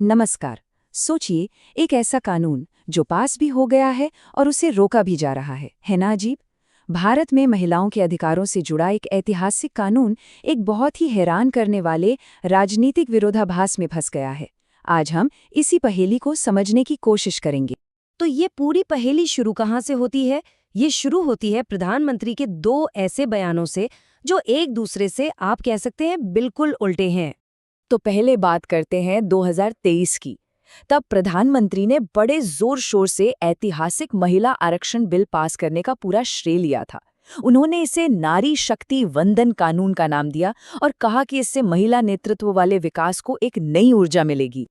नमस्कार। सोचिए, एक ऐसा कानून जो पास भी हो गया है और उसे रोका भी जा रहा है ना अजीब? भारत में महिलाओं के अधिकारों से जुड़ा एक ऐतिहासिक कानून एक बहुत ही हैरान करने वाले राजनीतिक विरोधाभास में फंस गया है। आज हम इसी पहेली को समझने की कोशिश करेंगे। तो ये पूरी पहेली शुरू कहाँ से होती है? ये शुरू होती है प्रधानमंत्री के दो ऐसे बयानों से जो एक दूसरे से आप कह सकते हैं बिल्कुल उल्टे हैं। तो पहले बात करते हैं 2023 की। तब प्रधानमंत्री ने बड़े जोर शोर से ऐतिहासिक महिला आरक्षण बिल पास करने का पूरा श्रेय लिया था। उन्होंने इसे नारी शक्ति वंदन कानून का नाम दिया और कहा कि इससे महिला नेतृत्व वाले विकास को एक नई ऊर्जा मिलेगी।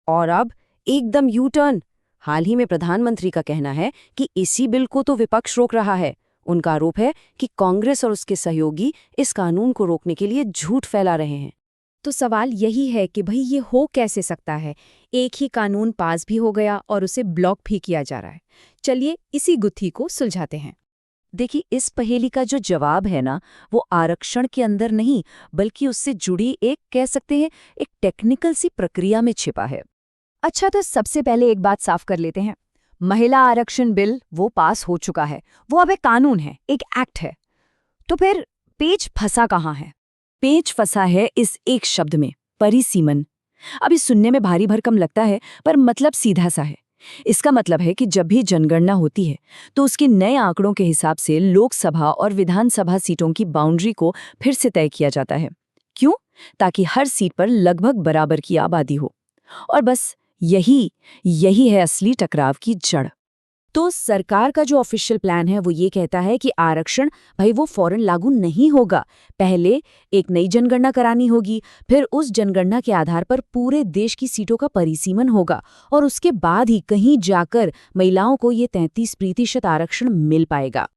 और अब एकदम यू टर्न। हाल ही में प्रधानमंत्री का कहना है कि इसी बिल को तो विपक्ष रोक रहा है। उनका आरोप है कि कांग्रेस और उसके सहयोगी इस कानून को रोकने के लिए झूठ फैला रहे हैं। तो सवाल यही है कि भाई ये हो कैसे सकता है? एक ही कानून पास भी हो गया और उसे ब्लॉक भी किया जा रहा है। चलिए इसी गुत्थी को सुलझाते हैं। देखिए, इस पहेली का जो जवाब है ना, वो आरक्षण के अंदर नहीं बल्कि उससे जुड़ी एक कह सकते हैं एक टेक्निकल सी प्रक्रिया में छिपा है। अच्छा, तो सबसे पहले एक बात साफ कर लेते हैं। महिला आरक्षण बिल वो पास हो चुका है, वो अब एक कानून है, एक एक्ट है। तो फिर पेच फंसा कहाँ है? पेच फंसा है इस एक शब्द में, परिसीमन। अब इस सुनने में भारी भरकम लगता है, पर मतलब सीधा सा है। इसका मतलब है कि जब भी जनगणना होती है तो उसके नए आंकड़ों के हिसाब से लोकसभा और विधानसभा सीटों की बाउंड्री को फिर से तय किया जाता है। क्यों? ताकि हर सीट पर लगभग बराबर की आबादी हो। और बस यही है असली टकराव की जड़। तो सरकार का जो ऑफिशियल प्लान है वो ये कहता है कि आरक्षण भाई वो फौरन लागू नहीं होगा। पहले एक नई जनगणना करानी होगी, फिर उस जनगणना के आधार पर पूरे देश की सीटों का परिसीमन होगा और उसके बाद ही कहीं जाकर महिलाओं को ये 33% आरक्षण मिल पाएगा।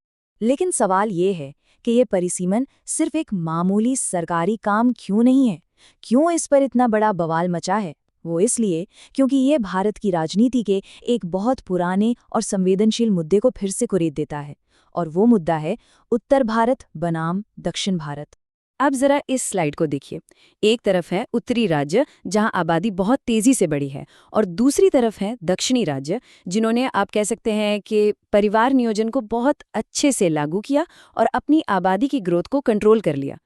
लेकिन सवाल ये है कि ये परिसीमन सिर्फ एक मामूली सरकारी काम क्यों नहीं है? क्यों इस पर इतना बड़ा बवाल मचा है? वो इसलिए क्योंकि ये भारत की राजनीति के एक बहुत पुराने और संवेदनशील मुद्दे को फिर से कुरेद देता है। और वो मुद्दा है उत्तर भारत बनाम दक्षिण भारत। अब जरा इस स्लाइड को देखिए। एक तरफ है उत्तरी राज्य जहां आबादी बहुत तेजी से बढ़ी है और दूसरी तरफ है दक्षिणी राज्य जिन्होंने आप कह सकते हैं कि परिवार नियोजन को बहुत अच्छे से लागू किया और अपनी आबादी की ग्रोथ को कंट्रोल कर लिया।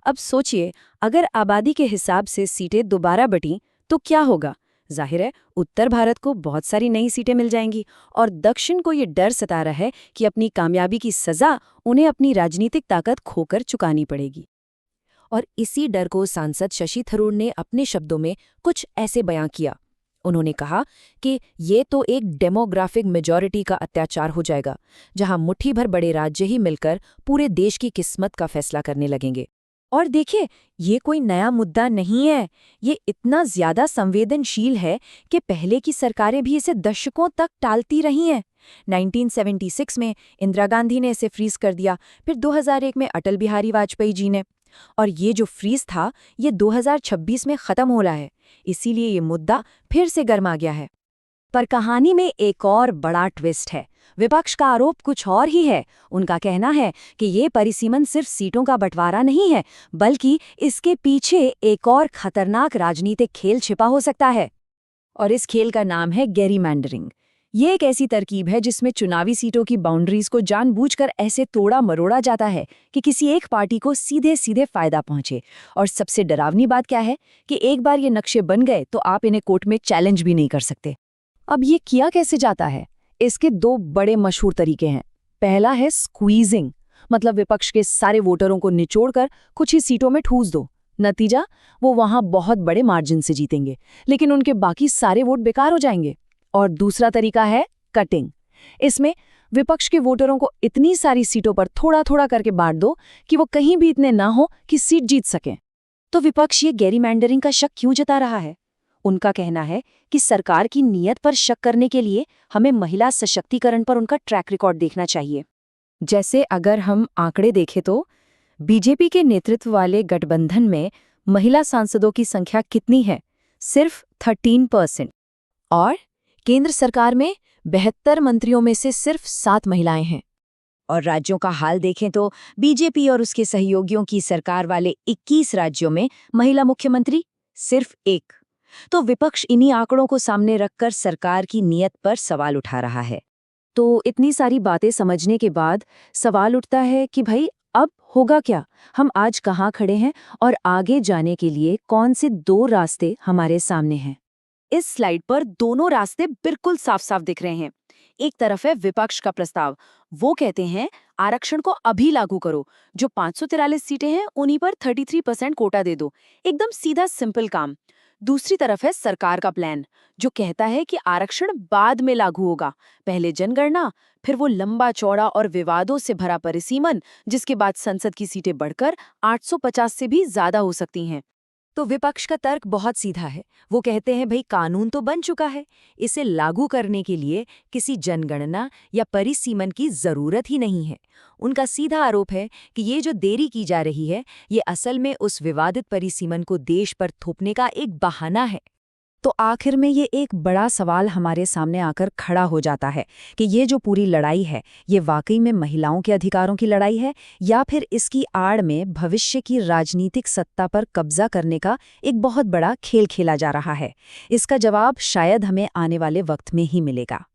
अब सोचिए, अगर आबादी के हिसाब से सीटें दोबारा बटीं तो क्या होगा? जाहिर है उत्तर भारत को बहुत सारी नई सीटें मिल जाएंगी और दक्षिण को ये डर सता रहा है कि अपनी कामयाबी की सजा उन्हें अपनी राजनीतिक ताकत खोकर चुकानी पड़ेगी। और इसी डर को सांसद शशि थरूर ने अपने शब्दों में कुछ ऐसे बयां किया। उन्होंने कहा कि ये तो एक डेमोग्राफिक मेजॉरिटी का अत्याचार हो जाएगा, जहां मुट्ठी भर बड़े राज्य ही मिलकर पूरे देश की किस्मत का फैसला करने लगेंगे। और देखिए, ये कोई नया मुद्दा नहीं है। ये इतना ज्यादा संवेदनशील है कि पहले की सरकारें भी इसे दशकों तक टालती रही हैं। 1976 में इंदिरा गांधी ने इसे फ्रीज कर दिया, फिर 2001 में अटल बिहारी वाजपेयी जी ने। और ये जो फ्रीज था, ये 2026 में खत्म हो रहा है। इसीलिए ये मुद्दा फिर से गर्मा गया है। पर कहानी में एक और बड़ा ट्विस्ट है। विपक्ष का आरोप कुछ और ही है। उनका कहना है कि ये परिसीमन सिर्फ सीटों का बंटवारा नहीं है, बल्कि इसके पीछे एक और खतरनाक राजनीतिक खेल छिपा हो सकता है। और इस खेल का नाम है गेरीमैंडरिंग। ये एक ऐसी तरकीब है जिसमें चुनावी सीटों की बाउंड्रीज को जानबूझकर ऐसे तोड़ा मरोड़ा जाता है कि किसी एक पार्टी को सीधे सीधे फायदा पहुंचे। और सबसे डरावनी बात क्या है कि एक बार ये नक्शे बन गए तो आप इन्हें कोर्ट में चैलेंज भी नहीं कर सकते। अब ये किया कैसे जाता है? इसके दो बड़े मशहूर तरीके हैं। पहला है स्क्वीजिंग, मतलब विपक्ष के सारे वोटरों को निचोड़कर कुछ ही सीटों में ठूस दो। नतीजा, वो वहां बहुत बड़े मार्जिन से जीतेंगे, लेकिन उनके बाकी सारे वोट बेकार हो जाएंगे। और दूसरा तरीका है कटिंग। इसमें विपक्ष के वोटरों को इतनी सारी सीटों पर थोड़ा थोड़ा करके बांट दो कि वो कहीं भी इतने ना हो कि सीट जीत सकें। तो विपक्ष ये गेरीमैंडरिंग का शक क्यों जता रहा है? उनका कहना है कि सरकार की नीयत पर शक करने के लिए हमें महिला सशक्तिकरण पर उनका ट्रैक रिकॉर्ड देखना चाहिए। जैसे अगर हम आंकड़े देखें तो बीजेपी के नेतृत्व वाले गठबंधन में महिला सांसदों की संख्या कितनी है? सिर्फ 13%। और केंद्र सरकार में 72 मंत्रियों में से सिर्फ 7 महिलाएं हैं। और राज्यों का हाल देखें तो बीजेपी और उसके सहयोगियों की सरकार वाले 21 राज्यों में महिला मुख्यमंत्री सिर्फ 1। तो विपक्ष इन्हीं आंकड़ों को सामने रखकर सरकार की नीयत पर सवाल उठा रहा है। तो इतनी सारी बातें समझने के बाद सवाल उठता है कि भाई अब होगा क्या? हम आज कहाँ खड़े हैं और आगे जाने के लिए कौन से दो रास्ते हमारे सामने हैं? इस स्लाइड पर दोनों रास्ते बिल्कुल साफ-साफ दिख रहे हैं। एक तरफ है विपक्ष का प्रस्ताव। वो कहते हैं आरक्षण को अभी लागू करो, जो 543 सीटें हैं उन्हीं पर 33% कोटा दे दो। एकदम सीधा सिंपल काम। दूसरी तरफ है सरकार का प्लान, जो कहता है कि आरक्षण बाद में लागू होगा, पहले जनगणना, फिर वो लंबा चौड़ा और विवादों से भरा परिसीमन, जिसके बाद संसद की सीटें बढ़कर 850 से भी ज्यादा हो सकती हैं। तो विपक्ष का तर्क बहुत सीधा है। वो कहते हैं भाई कानून तो बन चुका है, इसे लागू करने के लिए किसी जनगणना या परिसीमन की जरूरत ही नहीं है। उनका सीधा आरोप है कि ये जो देरी की जा रही है, ये असल में उस विवादित परिसीमन को देश पर थोपने का एक बहाना है। तो आखिर में ये एक बड़ा सवाल हमारे सामने आकर खड़ा हो जाता है कि ये जो पूरी लड़ाई है, ये वाकई में महिलाओं के अधिकारों की लड़ाई है या फिर इसकी आड़ में भविष्य की राजनीतिक सत्ता पर कब्जा करने का एक बहुत बड़ा खेल खेला जा रहा है। इसका जवाब शायद हमें आने वाले वक्त में ही मिलेगा।